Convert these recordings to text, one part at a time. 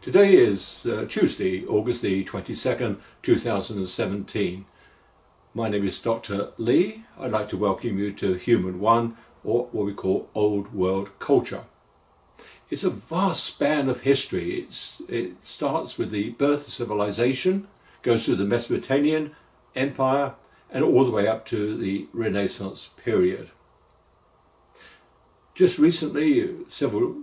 Today is Tuesday, August the 22nd, 2017. My name is Dr. Lee. I'd like to welcome you to Human One, or what we call Old World Culture. It's a vast span of history. It starts with the birth of civilization, goes through the Mesopotamian Empire, and all the way up to the Renaissance period. Just recently, several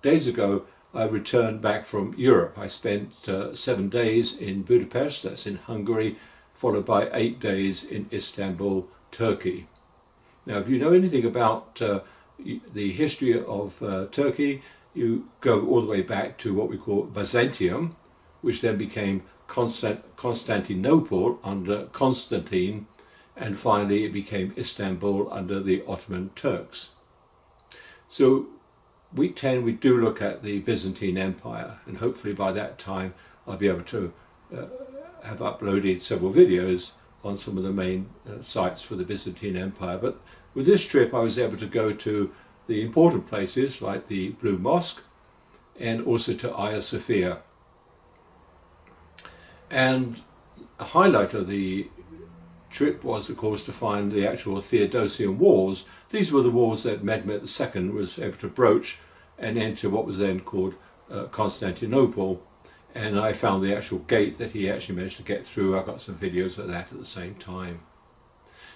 days ago, I returned back from Europe. I spent 7 days in Budapest, that's in Hungary, followed by 8 days in Istanbul, Turkey. Now, if you know anything about the history of Turkey, you go all the way back to what we call Byzantium, which then became Constantinople under Constantine, and finally it became Istanbul under the Ottoman Turks. So week 10 we do look at the Byzantine Empire, and hopefully by that time I'll be able to have uploaded several videos on some of the main sites for the Byzantine Empire. But with this trip I was able to go to the important places like the Blue Mosque and also to Hagia Sophia. And a highlight of the trip was, of course, to find the actual Theodosian walls. These were the walls that Mehmed II was able to broach and enter what was then called Constantinople. And I found the actual gate that he actually managed to get through. I got some videos of that at the same time.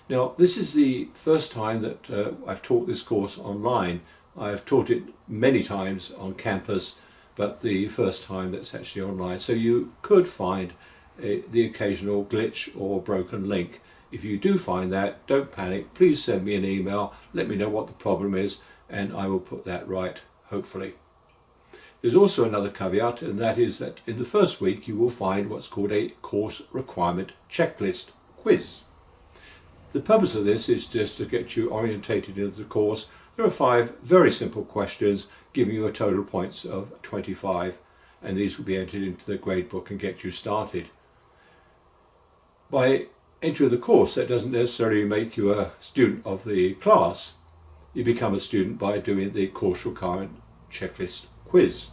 Now, this is the first time that I've taught this course online. I've taught it many times on campus, but the first time that's actually online. So you could find the occasional glitch or broken link. If you do find that, don't panic. Please send me an email. Let me know what the problem is, and I will put that right, hopefully. There's also another caveat, and that is that in the first week you will find what's called a course requirement checklist quiz. The purpose of this is just to get you orientated into the course. There are 5 very simple questions giving you a total points of 25, and these will be entered into the gradebook and get you started. By entering the course, that doesn't necessarily make you a student of the class. You become a student by doing the course requirement checklist quiz,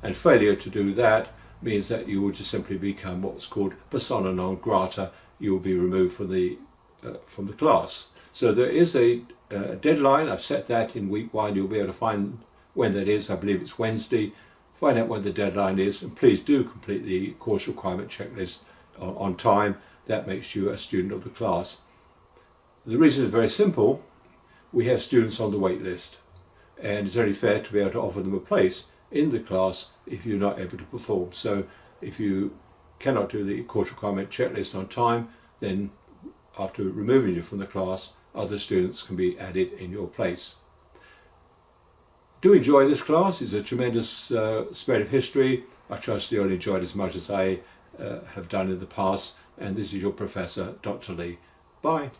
and failure to do that means that you will just simply become what's called persona non grata. You will be removed from the class. So there is a deadline. I've set that in week 1. You'll be able to find when that is. I believe it's Wednesday. Find out when the deadline is, and please do complete the course requirement checklist on time. That makes you a student of the class. The reason is very simple. We have students on the wait list, and it's only fair to be able to offer them a place in the class if you're not able to perform. So if you cannot do the course requirement checklist on time, then after removing you from the class, other students can be added in your place. Do enjoy this class. It's a tremendous spread of history. I trust you'll enjoy it as much as I have done in the past. And this is your Professor, Dr. Lee. Bye.